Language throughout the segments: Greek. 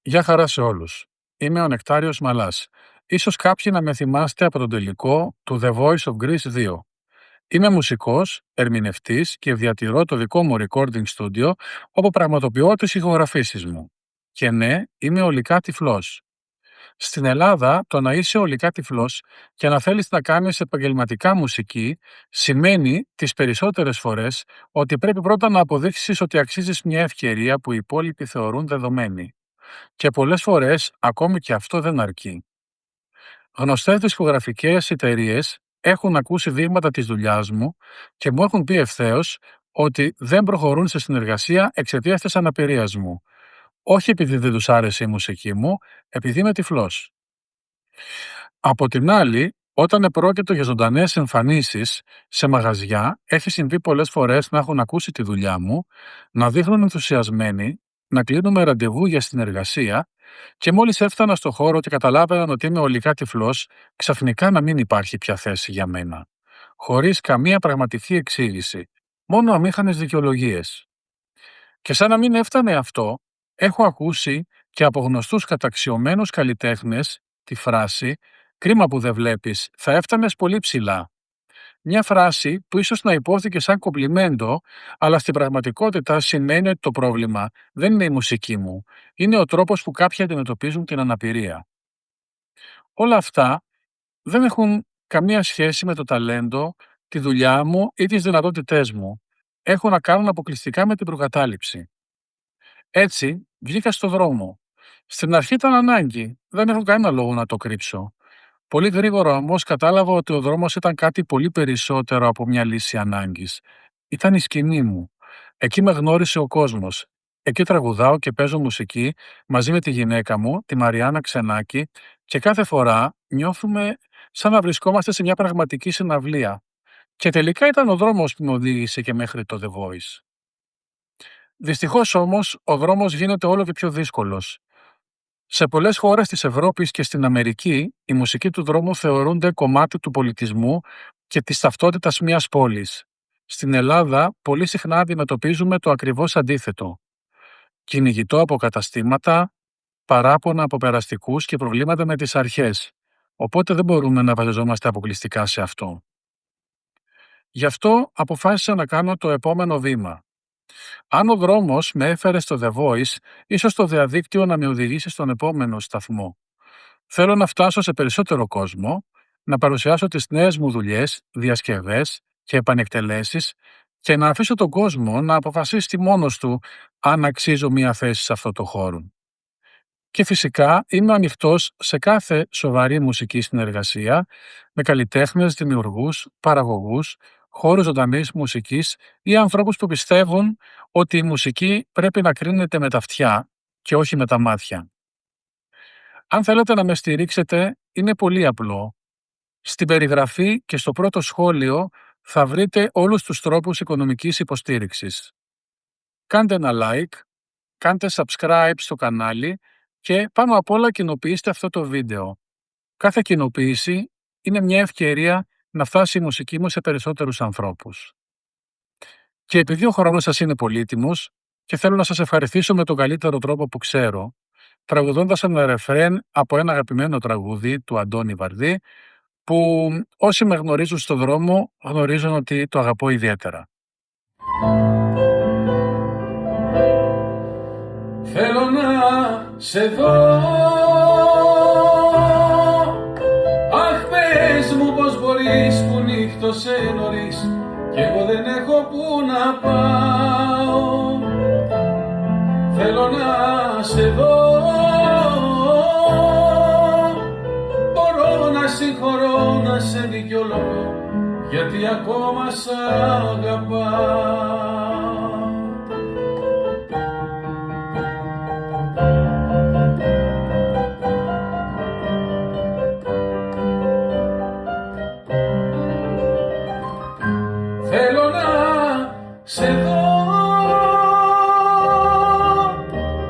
Γεια χαρά σε όλους. Είμαι ο Νεκτάριος Μαλάς. Ίσως κάποιοι να με θυμάστε από τον τελικό του The Voice of Greece 2. Είμαι μουσικός, ερμηνευτής και διατηρώ το δικό μου recording studio όπου πραγματοποιώ τις ηχογραφήσεις μου. Και ναι, είμαι ολικά τυφλός. Στην Ελλάδα, το να είσαι ολικά τυφλός και να θέλεις να κάνεις επαγγελματικά μουσική σημαίνει τις περισσότερες φορές ότι πρέπει πρώτα να αποδείξεις ότι αξίζεις μια ευκαιρία που οι υπόλοιποι θεωρούν δεδομένη. Και πολλές φορές ακόμη και αυτό δεν αρκεί. Γνωστές δισκογραφικές εταιρείες έχουν ακούσει δείγματα της δουλειάς μου και μου έχουν πει ευθέως ότι δεν προχωρούν σε συνεργασία εξαιτίας της αναπηρίας μου. Όχι επειδή δεν τους άρεσε η μουσική μου, επειδή είμαι τυφλός. Από την άλλη, όταν επρόκειτο για ζωντανές εμφανίσεις σε μαγαζιά, έχει συμβεί πολλές φορές να έχουν ακούσει τη δουλειά μου, να δείχνουν ενθουσιασμένοι, να κλείνουμε ραντεβού για συνεργασία και μόλις έφτανα στο χώρο και καταλάβαιναν ότι είμαι ολικά τυφλός, ξαφνικά να μην υπάρχει πια θέση για μένα. Χωρίς καμία πραγματική εξήγηση, μόνο αμήχανες δικαιολογίες. Και σαν να μην έφτανε αυτό, έχω ακούσει και από γνωστούς καταξιωμένους καλλιτέχνες τη φράση «Κρίμα που δεν βλέπεις, θα έφτανες πολύ ψηλά». Μια φράση που ίσως να υπόθηκε σαν κομπλιμέντο, αλλά στην πραγματικότητα σημαίνει ότι το πρόβλημα δεν είναι η μουσική μου, είναι ο τρόπος που κάποιοι αντιμετωπίζουν την αναπηρία. Όλα αυτά δεν έχουν καμία σχέση με το ταλέντο, τη δουλειά μου ή τις δυνατότητές μου. Έχουν να κάνουν αποκλειστικά με την προκατάληψη. Έτσι, βγήκα στο δρόμο. Στην αρχή ήταν ανάγκη, δεν έχω κανένα λόγο να το κρύψω. Πολύ γρήγορα όμως κατάλαβα ότι ο δρόμος ήταν κάτι πολύ περισσότερο από μια λύση ανάγκης. Ήταν η σκηνή μου. Εκεί με γνώρισε ο κόσμος. Εκεί τραγουδάω και παίζω μουσική μαζί με τη γυναίκα μου, τη Μαριάννα Ξενάκη, και κάθε φορά νιώθουμε σαν να βρισκόμαστε σε μια πραγματική συναυλία. Και τελικά ήταν ο δρόμος που με οδήγησε και μέχρι το The Voice. Δυστυχώς όμως, ο δρόμος γίνεται όλο και πιο δύσκολος. Σε πολλές χώρες της Ευρώπης και στην Αμερική, η μουσική του δρόμου θεωρούνται κομμάτι του πολιτισμού και της ταυτότητας μιας πόλης. Στην Ελλάδα, πολύ συχνά αντιμετωπίζουμε το ακριβώς αντίθετο. Κυνηγητό από καταστήματα, παράπονα από περαστικούς και προβλήματα με τις αρχές. Οπότε δεν μπορούμε να βασιζόμαστε αποκλειστικά σε αυτό. Γι' αυτό αποφάσισα να κάνω το επόμενο βήμα. Αν ο δρόμος με έφερε στο The Voice, ίσως το διαδίκτυο να με οδηγήσει στον επόμενο σταθμό. Θέλω να φτάσω σε περισσότερο κόσμο, να παρουσιάσω τις νέες μου δουλειές, διασκευές και επανεκτελέσεις και να αφήσω τον κόσμο να αποφασίσει μόνος του αν αξίζω μία θέση σε αυτό το χώρο. Και φυσικά είμαι ανοιχτός σε κάθε σοβαρή μουσική συνεργασία με καλλιτέχνες, δημιουργούς, παραγωγούς, χώρους ζωντανής μουσικής ή ανθρώπους που πιστεύουν ότι η μουσική πρέπει να κρίνεται με τα αυτιά και όχι με τα μάτια. Αν θέλετε να με στηρίξετε, είναι πολύ απλό. Στην περιγραφή και στο πρώτο σχόλιο θα βρείτε όλους τους τρόπους οικονομικής υποστήριξης. Κάντε ένα like, κάντε subscribe στο κανάλι και πάνω απ' όλα κοινοποιήστε αυτό το βίντεο. Κάθε κοινοποίηση είναι μια ευκαιρία να φτάσει η μουσική μου σε περισσότερους ανθρώπους. Και επειδή ο χρόνος σας είναι πολύτιμος και θέλω να σας ευχαριστήσω με τον καλύτερο τρόπο που ξέρω, τραγουδώντας ένα ρεφρέν από ένα αγαπημένο τραγούδι του Αντώνη Βαρδί, που όσοι με γνωρίζουν στον δρόμο γνωρίζουν ότι το αγαπώ ιδιαίτερα. Θέλω να σε δω, αχ πες μου πως μπορείς που νύχτωσε νωρίς κι εγώ δεν έχω που να πάω. Θέλω να σε δω, μπορώ να συγχωρώ, να σε δικαιολογώ, γιατί ακόμα σ' αγαπάω. Θέλω να σε δω,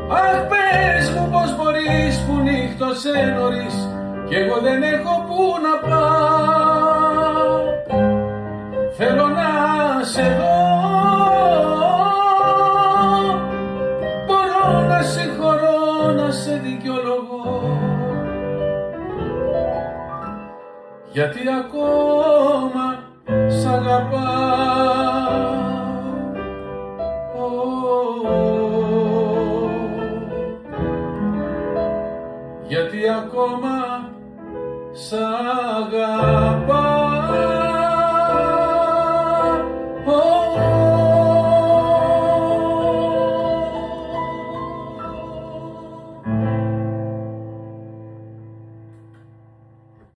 αχ πες μου πως μπορείς που νύχτωσε νωρίς κι εγώ δεν έχω που να πάω. Θέλω να σε δω, μπορώ να συγχωρώ, να σε δικαιολογώ, γιατί ακόμα σ' αγαπάω. Γιατί ακόμα σ' αγαπάω.